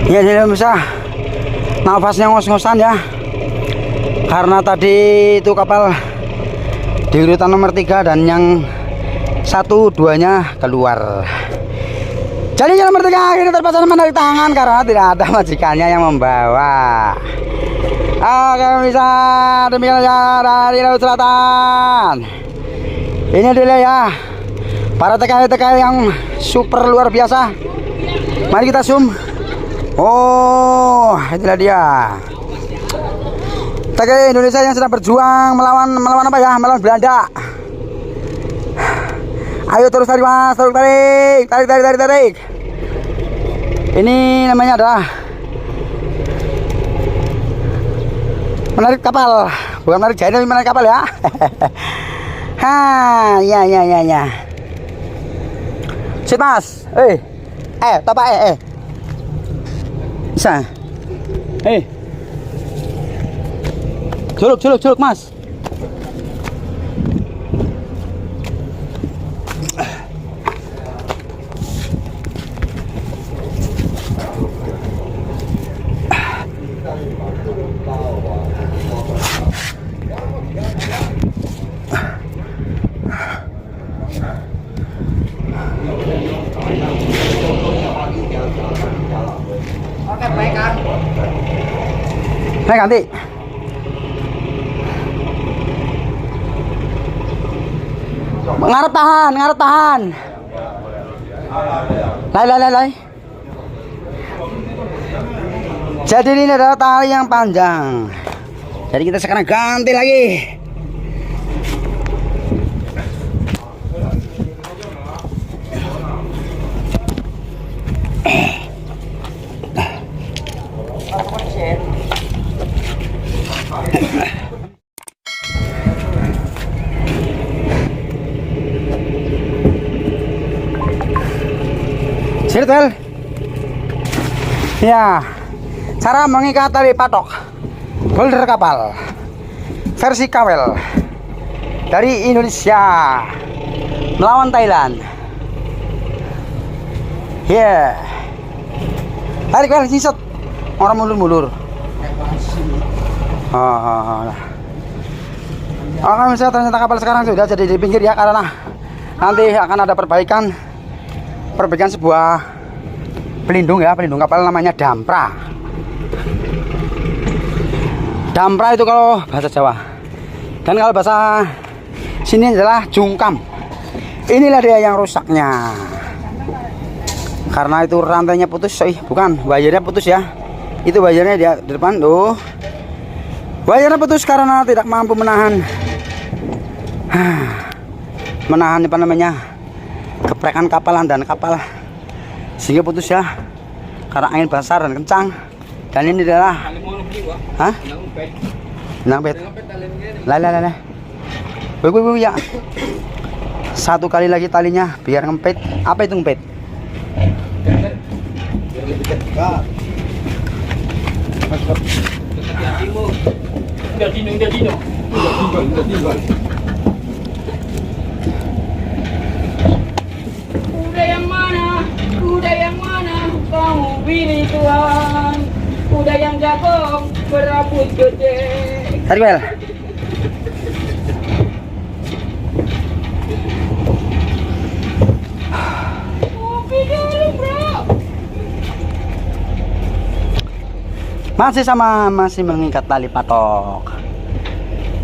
Ya tidak bisa nafasnya ngos-ngosan ya, karena tadi itu kapal di urutan nomor 3 dan yang 1-2-nya keluar. Jadi yang nomor 3 ini terpaksa menarik tangan karena tidak ada majikannya yang membawa. Oke bisa, demikian ya dari Laut Selatan. Ini dia ya, para TKI-TKI yang super luar biasa. Mari kita zoom. Oh, itulah dia. TKI Indonesia yang sedang berjuang melawan apa ya? Melawan Belanda. Ayo terus tarik mas, tarik. Ini namanya adalah menarik kapal, bukan menarik jaring, tapi menarik kapal ya. Ya. Sit mas, topa bisa. Culuk mas. Naik ganti. Ngarep tahan. Lai. Jadi ini adalah tali yang panjang. Jadi kita sekarang ganti lagi. Sirtel. Ya, cara mengikat tali patok boulder kapal versi kawel dari Indonesia melawan Thailand. Ya, tarik wel sisot orang mulur. Oke, misalnya ternyata kapal sekarang sudah jadi di pinggir ya, karena nanti akan ada perbaikan sebuah pelindung kapal namanya dampra. Dampra itu kalau bahasa Jawa, dan kalau bahasa sini adalah jungkam. Inilah dia yang rusaknya, karena itu rantainya putus, bukan wayarnya putus ya. Itu wayarnya di depan tuh. Wayarnya putus karena tidak mampu menahan apa namanya, geprekan kapalan dan kapal, sehingga putus ya, karena angin besar dan kencang. Dan ini adalah benang pet. Lah. Ya. Satu kali lagi talinya biar ngempet. Apa itu ngempet? Kuda yang mana kamu pilih Tuhan? Kuda yang jago berambut gede. Tarik bel. Kopi dulu bro. Masih mengikat tali patok.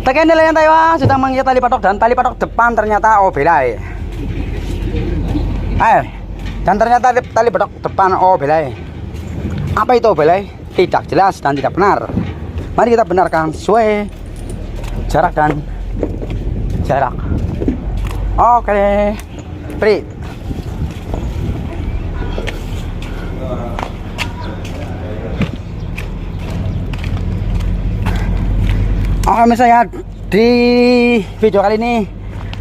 Tekan nelayan Taiwan sudah mengikat tali patok, dan tali patok depan ternyata belai. Dan ternyata tali patok depan belai. Apa itu belai? Tidak jelas dan tidak benar. Mari kita benarkan sesuai jarak dan jarak. Oke. Pri. Oke, misalnya di video kali ini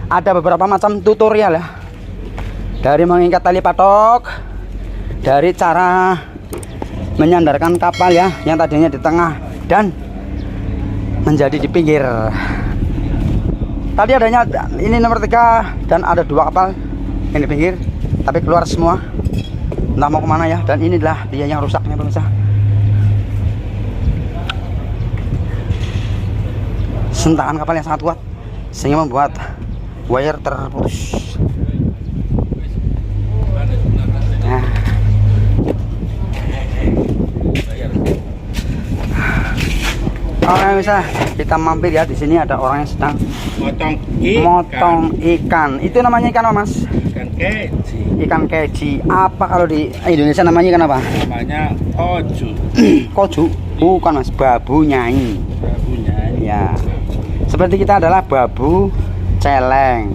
ada beberapa macam tutorial ya, dari mengikat tali patok, dari cara menyandarkan kapal ya, yang tadinya di tengah dan menjadi di pinggir. Tadi adanya ini nomor 3 dan ada 2 kapal yang di pinggir, tapi keluar semua. entah mau kemana ya. Dan inilah dia yang rusaknya pemirsa. Sentakan kapal yang sangat kuat sehingga membuat wire terputus. Nah. Oke, bisa kita mampir ya. Di sini ada orang yang sedang motong ikan. Itu namanya ikan apa, Mas? Ikan keji. Ikan keji. Apa kalau di Indonesia namanya ikan apa? Namanya koju. Koju. Bukan, Mas, babu nyai. Babunya Ya. Seperti kita adalah babu celeng.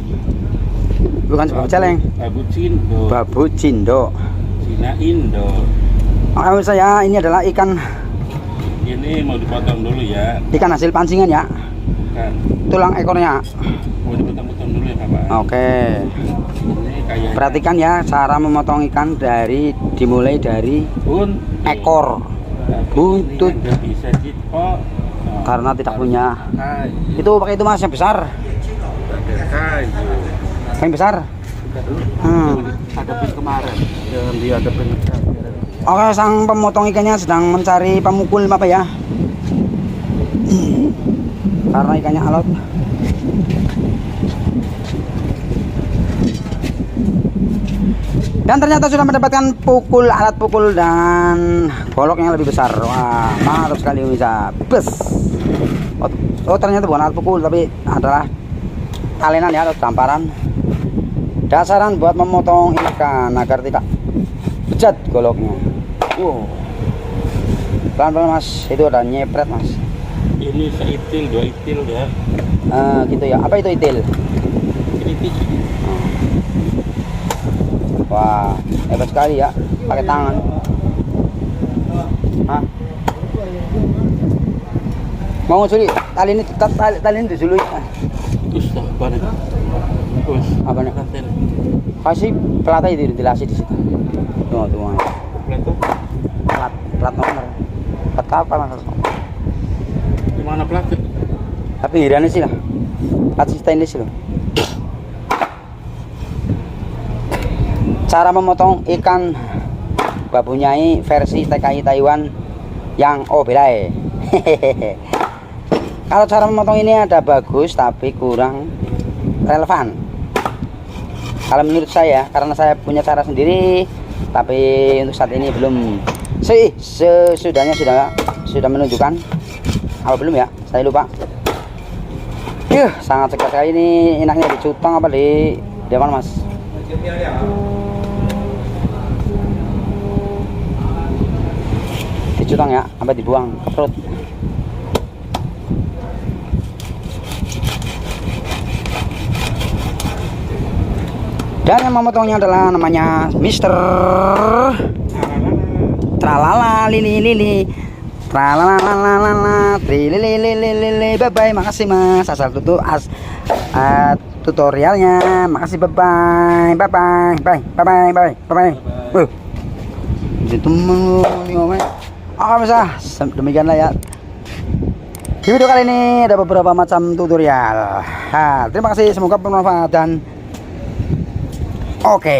Bukan babu celeng. Babu cindo. Babu cindo. Cina Indo. Oke, saya ini adalah ikan Ini mau dipotong dulu ya. ikan hasil pancingan ya. Bukan. Tulang ekornya. Mau dipotong-potong dulu ya, Pak. Oke. Ini kayaknya Perhatikan ya cara memotong ikan dimulai dari pun ekor. Buntut. Nggak bisa dipotong. Karena tidak punya. Kayu. Itu pakai itu, Mas, yang besar. Pakai kayu. Yang besar. Kita dulu. Hmm. Hadapin kemarin. Jangan dihadapin. Oke, sang pemotong ikannya sedang mencari pemukul apa ya? Karena ikannya alot. Dan ternyata sudah mendapatkan alat pukul dan golok yang lebih besar. Wah, mantap sekali bisa. Bes. Oh, ternyata bukan alat pukul tapi adalah talenan ya atau gamparan. Dasaran buat memotong ikan agar tidak bejat goloknya. Wow. Pelan-pelan, Mas. Itu ada nyepret, Mas. Ini seitil, 2 itil ya. Gitu ya. Apa itu itil? Ini tinggi. Wah, hebat sekali ya. Pakai tangan. Hah? Mau curi tali ini, tetap tali ini dulu. Ustaz, apa nih? Terus Apa nih? katen. Kasih pelatih itu dilasi di situ. Tuh, tuh. Plat Plat nomor. Plat kapal, Mas. di mana platnya? Tapi pinggirannya sih lah. Plat stainless loh. Cara memotong ikan babu nyai versi TKI Taiwan yang belai. Kalau cara memotong ini ada bagus tapi kurang relevan. Kalau menurut saya, karena saya punya cara sendiri, tapi untuk saat ini belum. Sesudahnya sudah menunjukkan apa belum ya? Saya lupa. Sangat segar sekali ini. Enaknya di cutang apa di mana, Mas? Dicutang ya, sampai dibuang ke perut. Dan yang memotongnya adalah namanya Mister Tralala Lili Lili Tralala Lili. Bye bye, makasih, Mas. Asal tutorialnya. Makasih, bye bye. Bye bye. Bye bye bye bye bye. Itu ngomong. Oke, bisa. Demikianlah ya. Di video kali ini ada beberapa macam tutorial. Terima kasih, semoga bermanfaat dan oke.